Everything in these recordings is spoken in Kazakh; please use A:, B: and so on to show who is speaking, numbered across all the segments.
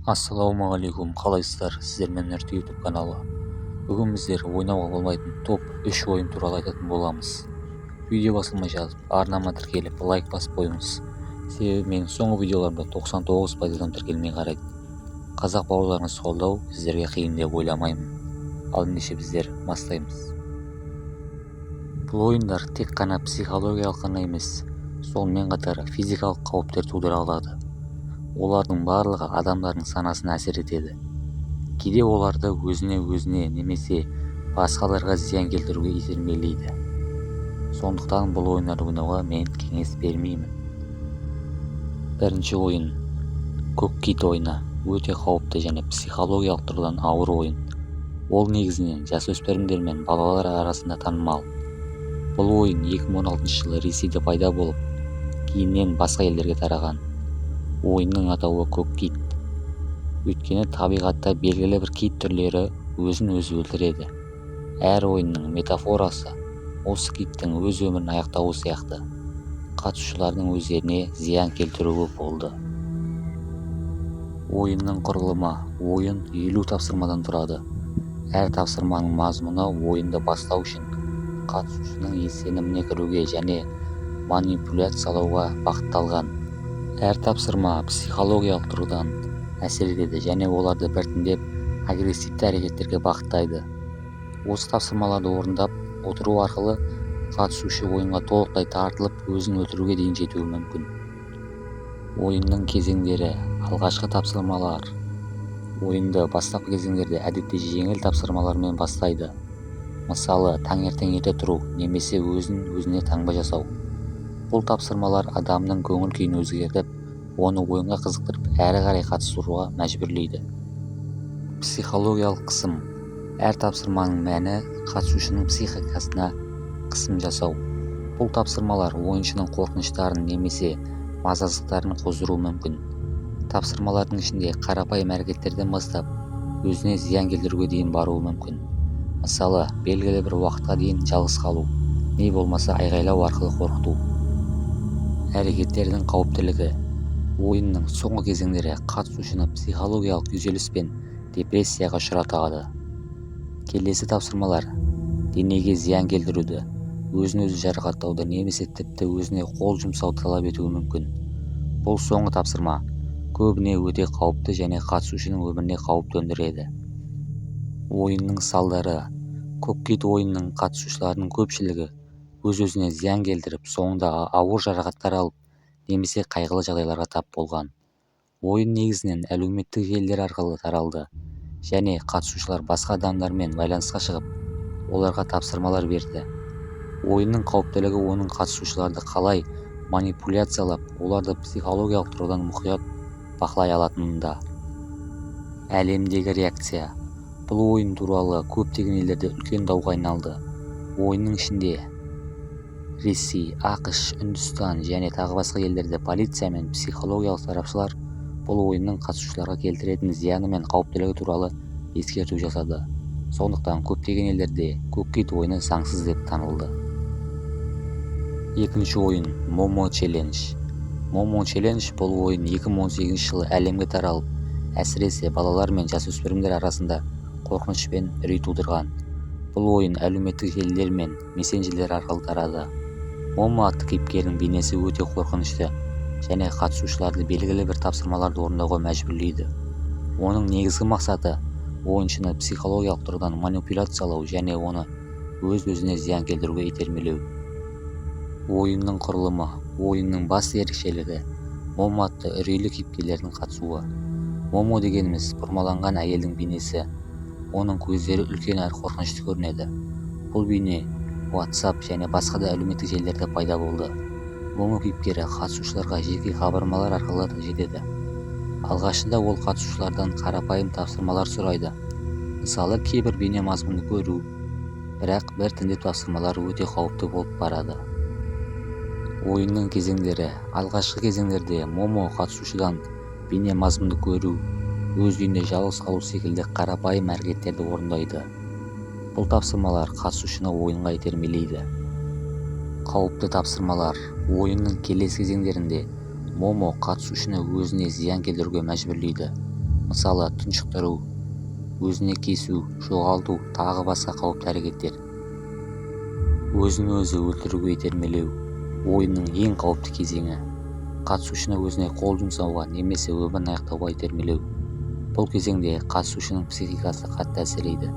A: Ассалаумағалейкум, қалайсыздар? Сіздермен Нұрты YouTube каналы. Бүгін біздер ойнауға болмайтын топ 3 ойын туралы айтатын боламыз. Видео басылмай жазып, арнама тіркеліп, лайк басып қойыңыз. Себебі менің соңғы видеоларымда 99% адам тіркелмей қарайды. Қазақ бауырларыңыз қолдау сіздерге қиын деп ойламаймын. Ал ендеше біздер бастаймыз. Бұл ойындар тек қана психологиялық қана емес, сонымен қатар физикалық қауіптер тудыра алады. Олардың барлығы адамдардың санасына әсер етеді. Кейде оларды өзіне немесе басқаларға зиян келтіруге итермелейді. Сондықтан бұл ойындарды ойнауға мен кеңес бермеймін. Бірінші ойын көк кит ойыны. Өте қауіпті және психологиялық тұрғыдан ауыр ойын. Ол негізінен жасөспірімдер мен балалар арасында танымал. Бұл ойын 2016 жылы Ресейде пайда болып, кейіннен басқа елдерге тараған. Ойынның атауы көк кит. Өйткені табиғатта белгілі бір кит түрлері өзін өзі өлтіреді. Әр ойынның метафорасы осы киттің өз өмірін аяқтауы сияқты қатысушылардың өздеріне зиян келтіруі болды. Ойынның құрылымы. Ойын 50 тапсырмадан тұрады. Әр тапсырманың мазмұны ойынды бастау үшін қатысушының сеніміне кіруге және манипуляциялауға бағытталған. Әр тапсырма психологиялық тұрғыдан әсер етеді және оларды біртіндеп агрессивті әрекеттерге бағыттайды. Осы тапсырмаларды орындап отыру арқылы қатысушы ойынға толықтай тартылып, өзін өлтіруге дейін жетуі мүмкін. Ойынның кезеңдері. Алғашқы тапсырмалар. Ойынды бастапқы кезеңдерде әдетте жеңіл тапсырмалармен бастайды. Мысалы, таңертең ерте тұру немесе өзіне таңба жасау. Бұл тапсырмалар адамның көңіл күйін өзгертіп, оны ойынға қызықтырып, әрі қарай қатысуға мәжбүрлейді. Психологиялық қысым. Әр тапсырманың мәні қатысушының психикасына қысым жасау. Бұл тапсырмалар ойыншының қорқыныштарын немесе мазасыздықтарын қоздыруы мүмкін. Тапсырмалардың ішінде қарапайым әрекеттерден бастап, өзіне зиян келтіруге дейін баруы мүмкін. Мысалы, белгілі бір уақытқа дейін жалғыз қалу, не болмаса айғайлау арқылы қорқыту. Әрекеттердің қауіптілігі. Ойынның соңғы кезеңдері қатысушыны психологиялық күйзеліс пен депрессияға ұшыратады. Келесі тапсырмалар денеге зиян келтіруді, өзін-өзі жарақаттауды немесе тіпті өзіне қол жұмсауды талап етуі мүмкін. Бұл соңғы тапсырма көбіне өте қауіпті және қатысушының өміріне қауіп төндіреді. Ойынның салдары. Көк кит ойынның қатысушыларының көпшілігі өз-өзіне зиян келтіріп, соңында ауыр жарақаттар алып, немесе қайғылы жағдайларға тап болған. Ойын негізінен әлеуметтік желілер арқылы таралды және қатысушылар басқа адамдармен байланысқа шығып, оларға тапсырмалар берді. Ойынның қауіптілігі оның қатысушыларды қалай манипуляциялап, оларды психологиялық тұрғыдан мұқият бақылай алатынында. Әлемдегі реакция. Бұл ойын туралы көптеген елдерде үлкен дауға айналды. Ойынның ішінде Ресей, ақш, Үндістан және тағы басқа елдерде полиция мен психологиялық сарапшылар бұл ойынның қатысушыларға келтіретін зияны мен қауіптілігі туралы ескерту жасады. Сондықтан көптеген елдерде көк кит ойыны заңсыз деп танылды. Екінші ойын Momo Challenge. Momo Challenge бұл ойын 2018 жылы әлемге таралып, әсіресе балалар мен жасөспірімдер арасында қорқыныш пен үрей тудырған. Бұл ойын әлеуметтік желілер мен мессенджерлер арқылы тарады. Momo атты кейіпкердің бейнесі өте қорқынышты және қатысушыларды белгілі бір тапсырмаларды орындауға мәжбүрлейді. Оның негізгі мақсаты ойыншыны психологиялық тұрғыдан манипуляциялау және оны өз-өзіне зиян келтіруге итермелеу. Ойынның құрылымы. Ойынның басты ерекшелігі Momo атты үрейлі кейіпкерлердің қатысуы. Momo дегеніміз бұрмаланған әйелдің бейнесі. Оның көздері үлкен әрі қорқынышты көрінеді. Бұл бейне WhatsApp және басқа да әлеуметтік желілерде пайда болды. Momo кейіпкері қатысушыларға жеке хабарламалар арқылы жетеді. Алғашында ол қатысушылардан қарапайым тапсырмалар сұрайды. Мысалы, кейбір бейне мазмұнды көру, бірақ біртіндеп тапсырмалар өте қауіпті болып барады. Ойынның кезеңдері. Алғашқы кезеңдерде Momo қатысушыдан бейне мазмұнды көру, өз үйінде жалғыз қалу секілді қарапайым әрекеттерді орындайды. Бұл тапсырмалар қатысушыны ойынға итермелейді. Қауіпті тапсырмалар. Ойынның келесі кезеңдерінде Momo қатысушыны өзіне зиян келтіруге мәжбүрлейді. мысалы тұншықтыру, өзіне кесу, жоғалту тағы басқа қауіпті әрекеттер. Өзін өзі өлтіруге итермелеу ойынның ең қауіпті кезеңі. Қатысушыны өзіне қол жұмсауға немесе өмірін аяқтауға итермелеу. Бұл кезеңде қатысушының психикасы қатты әлсірейді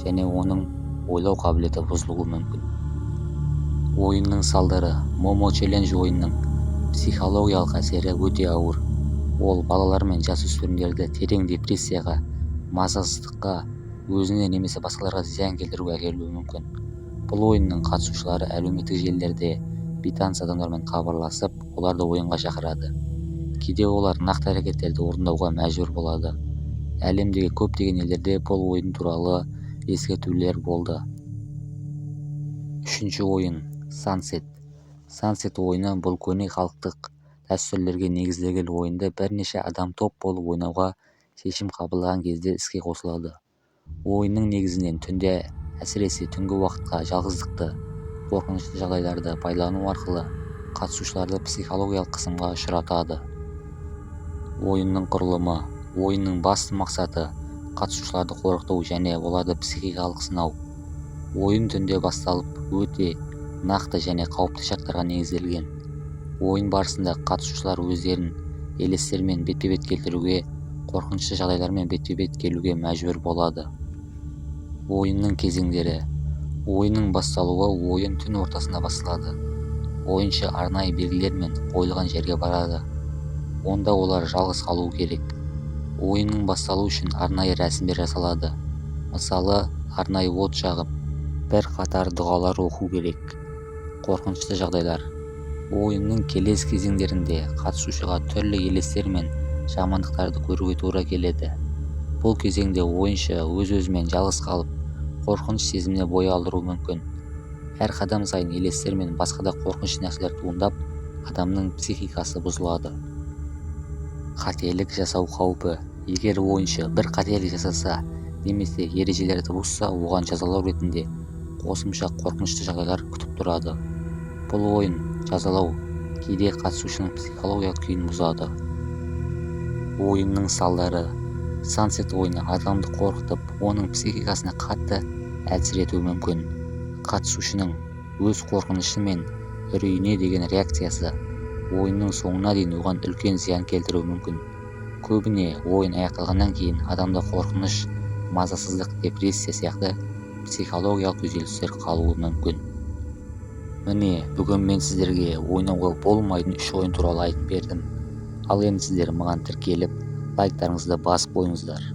A: және оның ойлау қабілеті бұзылуы мүмкін. Ойынның салдары. Момо челлендж ойынның психологиялық әсері өте ауыр. Ол балалар мен жасөспірімдерді терең депрессияға, мазасыздыққа, өзіне немесе басқаларға зиян келтіруге әкелуі мүмкін. Бұл ойынның қатысушылары әлеуметтік желілерде бейтаныс адамдармен хабарласып, оларды ойынға шақырады. Кейде олар нақты әрекеттерді орындауға мәжбүр болады. Әлемдегі көптеген елдерде бұл ойын туралы ескертулер болды. Үшінші ойын Sunset. Sunset ойыны бұл көне халықтық дәстүрлерге негізделген ойынды бірнеше адам топ болып ойнауға шешім қабылдаған кезде іске қосылады. Ойынның негізінен түнде, әсіресе түнгі уақытқа жалғыздықты, қорқынышты жағдайларды пайдалану арқылы қатысушыларды психологиялық қысымға ұшыратады. Ойынның құрылымы. Ойынның басты мақсаты қатысушыларды қорқыту және оларды психикалық сынау. Ойын түнде басталып, өте нақты және қауіпті шарттарға негізделген. Ойын барысында қатысушылар өздерін елестермен бетпе-бет келтіруге, қорқынышты жағдайлармен бетпе-бет келуге мәжбүр болады. Ойынның кезеңдері. Ойынның басталуы ойын түн ортасында басталады. Ойыншы арнайы белгілермен қойылған жерге барады. Онда олар жалғыз қалуы керек. Ойынның басталуы үшін арнайы рәсімдер жасалады. Мысалы, арнайы от жағып, бір қатар дұғалар оқу керек. Қорқынышты жағдайлар. Ойынның келесі кезеңдерінде қатысушыға түрлі елестер мен жамандықтарды көруге тура келеді. Бұл кезеңде ойыншы өз-өзімен жалғыз қалып, қорқыныш сезіміне бой алдыруы мүмкін. Әр қадам сайын елестер мен басқа да қорқынышты нәрселер туындап, адамның психикасы бұзылады. Қателік жасау қаупі. Егер ойыншы бір қателік жасаса немесе ережелерді бұзса, оған жазалау ретінде қосымша қорқынышты жағдайлар күтіп тұрады. Бұл ойын жазалау кейде қатысушының психологиялық күйін бұзады. Ойынның салдары. Sunset ойыны адамды қорқытып, оның психикасына қатты әлсіретуі мүмкін. Қатысушының өз қорқынышы мен үрейіне деген реакциясы ойынның соңына дейін оған үлкен зиян келтіруі мүмкін. Көбіне ойын аяқталғаннан кейін адамда қорқыныш, мазасыздық, депрессия сияқты психологиялық күйзелістер қалуы мүмкін. Міне, бүгін мен сіздерге ойнауға болмайтын 3 ойын туралы айтып бердім. Ал енді сіздер маған тіркеліп, лайктарыңызды басып қойыңыздар.